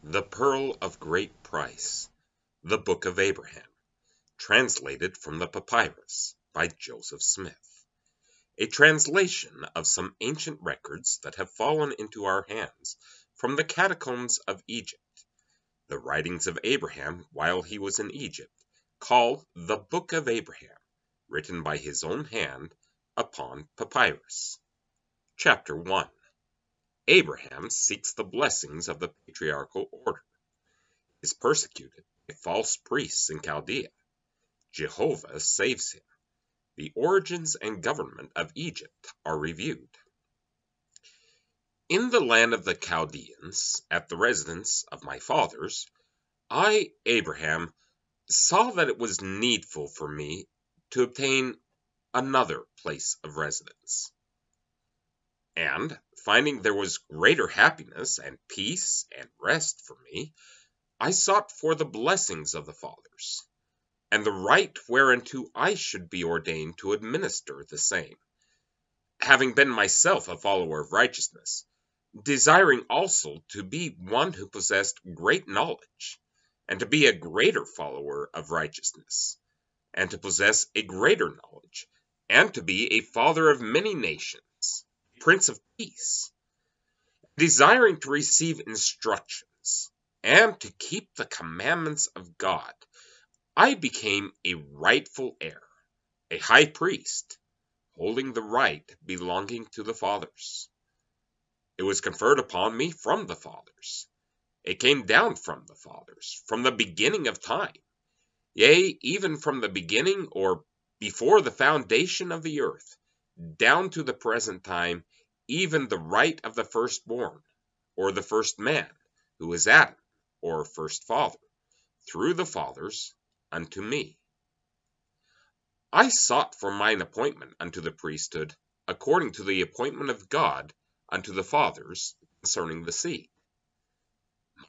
The Pearl of Great Price, the Book of Abraham, translated from the Papyrus by Joseph Smith. A translation of some ancient records that have fallen into our hands from the catacombs of Egypt, the writings of Abraham while he was in Egypt, called the Book of Abraham, written by his own hand upon papyrus. Chapter 1. Abraham seeks the blessings of the patriarchal order, is persecuted by false priests in Chaldea. Jehovah saves him. The origins and government of Egypt are reviewed. In the land of the Chaldeans, at the residence of my fathers, I, Abraham, saw that it was needful for me to obtain another place of residence. And, finding there was greater happiness and peace and rest for me, I sought for the blessings of the fathers, and the right whereunto I should be ordained to administer the same, having been myself a follower of righteousness, desiring also to be one who possessed great knowledge, and to be a greater follower of righteousness, and to possess a greater knowledge, and to be a father of many nations, Prince of Peace, desiring to receive instructions, and to keep the commandments of God, I became a rightful heir, a high priest, holding the right belonging to the fathers. It was conferred upon me from the fathers. It came down from the fathers, from the beginning of time, yea, even from the beginning or before the foundation of the earth, down to the present time, even the right of the firstborn, or the first man, who is Adam, or first father, through the fathers, unto me. I sought for mine appointment unto the priesthood, according to the appointment of God unto the fathers concerning the seed.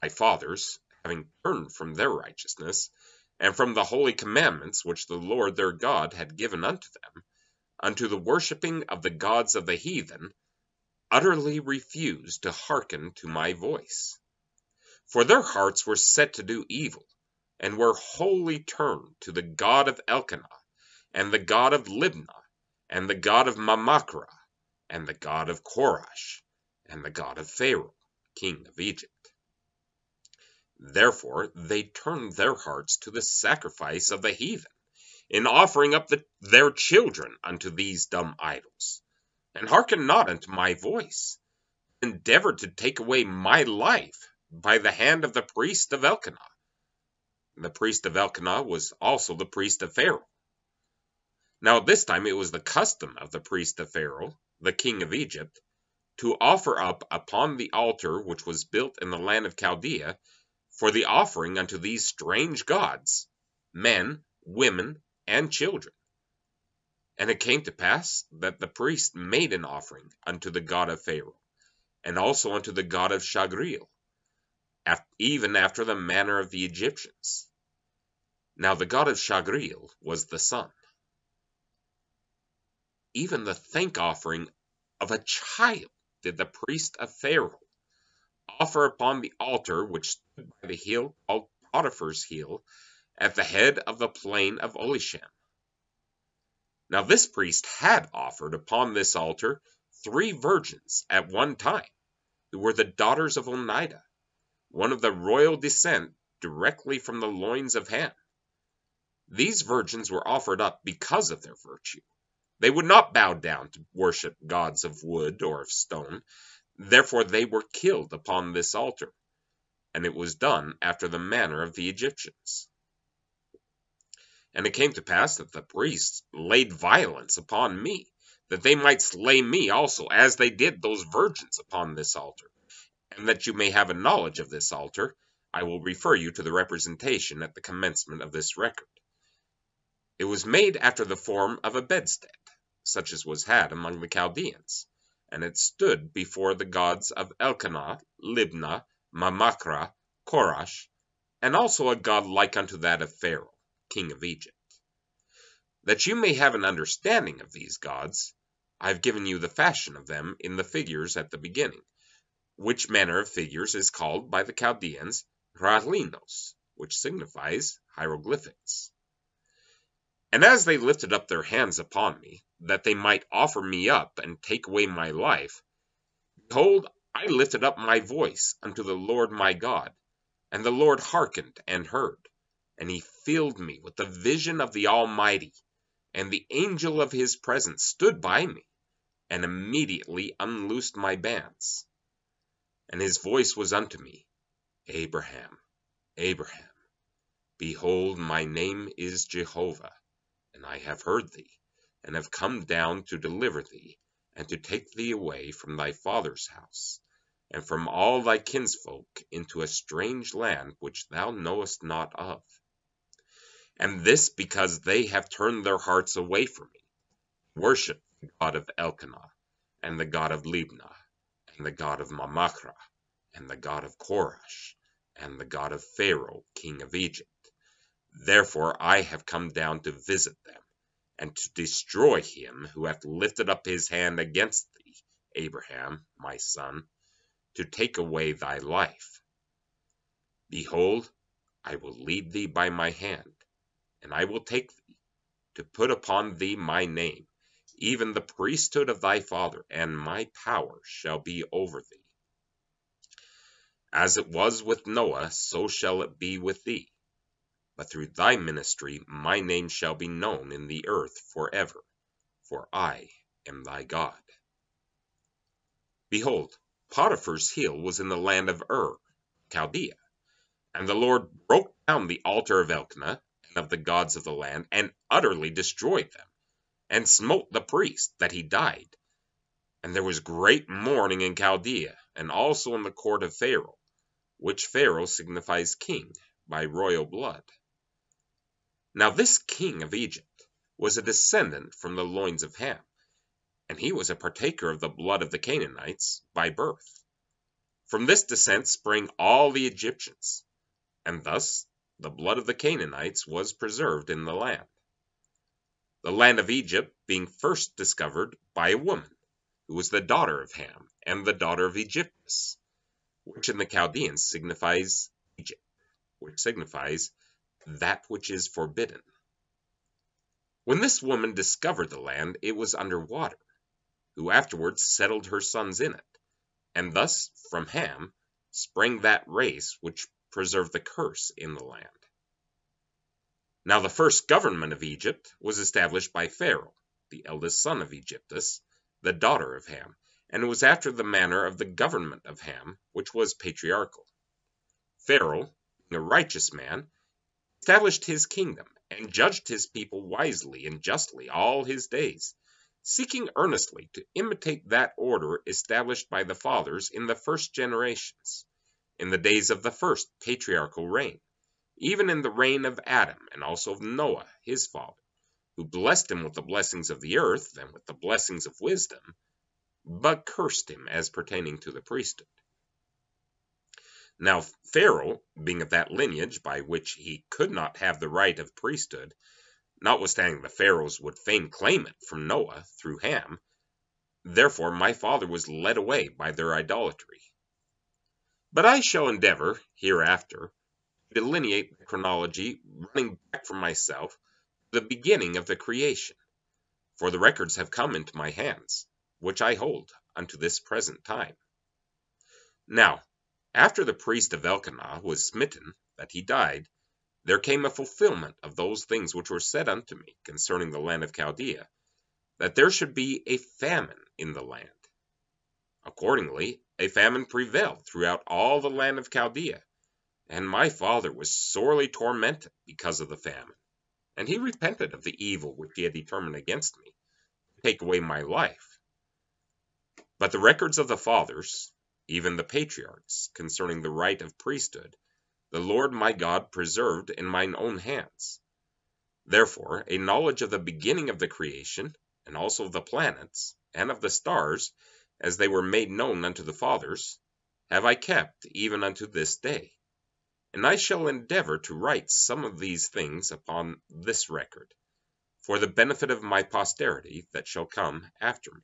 My fathers, having turned from their righteousness, and from the holy commandments which the Lord their God had given unto them, unto the worshipping of the gods of the heathen, utterly refused to hearken to my voice. For their hearts were set to do evil, and were wholly turned to the god of Elkanah, and the god of Libnah, and the god of Mamachra, and the god of Korash, and the god of Pharaoh, king of Egypt. Therefore they turned their hearts to the sacrifice of the heathen, in offering up their children unto these dumb idols, and hearkened not unto my voice, endeavored to take away my life by the hand of the priest of Elkanah. The priest of Elkanah was also the priest of Pharaoh. Now at this time it was the custom of the priest of Pharaoh, the king of Egypt, to offer up upon the altar which was built in the land of Chaldea, for the offering unto these strange gods, men, women, and children. And it came to pass that the priest made an offering unto the god of Pharaoh, and also unto the god of Shagreel, even after the manner of the Egyptians. Now the god of Shagreel was the sun. Even the thank offering of a child did the priest of Pharaoh offer upon the altar which stood by the hill called Potiphar's hill, at the head of the plain of Olisham. Now this priest had offered upon this altar 3 virgins at one time, who were the daughters of Onidah, one of the royal descent directly from the loins of Ham. These virgins were offered up because of their virtue. They would not bow down to worship gods of wood or of stone, therefore they were killed upon this altar, and it was done after the manner of the Egyptians. And it came to pass that the priests laid violence upon me, that they might slay me also, as they did those virgins upon this altar. And that you may have a knowledge of this altar, I will refer you to the representation at the commencement of this record. It was made after the form of a bedstead, such as was had among the Chaldeans, and it stood before the gods of Elkanah, Libnah, Mamachra, Korash, and also a god like unto that of Pharaoh, king of Egypt. That you may have an understanding of these gods, I have given you the fashion of them in the figures at the beginning, which manner of figures is called by the Chaldeans ralinos, which signifies hieroglyphics. And as they lifted up their hands upon me, that they might offer me up and take away my life, behold, I lifted up my voice unto the Lord my God, and the Lord hearkened and heard, and he filled me with the vision of the Almighty, and the angel of his presence stood by me, and immediately unloosed my bands. And his voice was unto me, Abraham, Abraham. Behold, my name is Jehovah, and I have heard thee, and have come down to deliver thee, and to take thee away from thy father's house, and from all thy kinsfolk into a strange land which thou knowest not of. And this because they have turned their hearts away from me, worship the God of Elkanah, and the God of Libnah, and the God of Mamachra, and the God of Korash, and the God of Pharaoh, king of Egypt. Therefore I have come down to visit them, and to destroy him who hath lifted up his hand against thee, Abraham, my son, to take away thy life. Behold, I will lead thee by my hand, and I will take thee, to put upon thee my name, even the priesthood of thy father, and my power shall be over thee. As it was with Noah, so shall it be with thee. But through thy ministry my name shall be known in the earth forever, for I am thy God. Behold, Potiphar's heel was in the land of Chaldea, and the Lord broke down the altar of Elkanah and of the gods of the land, and utterly destroyed them, and smote the priest that he died. And there was great mourning in Chaldea, and also in the court of Pharaoh, which Pharaoh signifies king by royal blood. Now this king of Egypt was a descendant from the loins of Ham, and he was a partaker of the blood of the Canaanites by birth. From this descent sprang all the Egyptians, and thus the blood of the Canaanites was preserved in the land. The land of Egypt being first discovered by a woman, who was the daughter of Ham, and the daughter of Egyptus, which in the Chaldeans signifies Egypt, which signifies that which is forbidden. When this woman discovered the land, it was under water, who afterwards settled her sons in it, and thus from Ham sprang that race which preserved the curse in the land. Now the first government of Egypt was established by Pharaoh, the eldest son of Egyptus, the daughter of Ham, and it was after the manner of the government of Ham, which was patriarchal. Pharaoh, being a righteous man, established his kingdom, and judged his people wisely and justly all his days, seeking earnestly to imitate that order established by the fathers in the first generations, in the days of the first patriarchal reign, even in the reign of Adam, and also of Noah, his father, who blessed him with the blessings of the earth and with the blessings of wisdom, but cursed him as pertaining to the priesthood. Now Pharaoh, being of that lineage by which he could not have the right of priesthood, notwithstanding the Pharaohs would fain claim it from Noah through Ham, therefore my father was led away by their idolatry. But I shall endeavor, hereafter, to delineate the chronology running back from myself to the beginning of the creation, for the records have come into my hands, which I hold unto this present time. Now, after the priest of Elkanah was smitten, that he died, there came a fulfillment of those things which were said unto me concerning the land of Chaldea, that there should be a famine in the land. Accordingly, a famine prevailed throughout all the land of Chaldea, and my father was sorely tormented because of the famine, and he repented of the evil which he had determined against me, to take away my life. But the records of the fathers, even the patriarchs, concerning the right of priesthood, the Lord my God preserved in mine own hands. Therefore, a knowledge of the beginning of the creation, and also of the planets, and of the stars, as they were made known unto the fathers, have I kept even unto this day. And I shall endeavor to write some of these things upon this record, for the benefit of my posterity that shall come after me.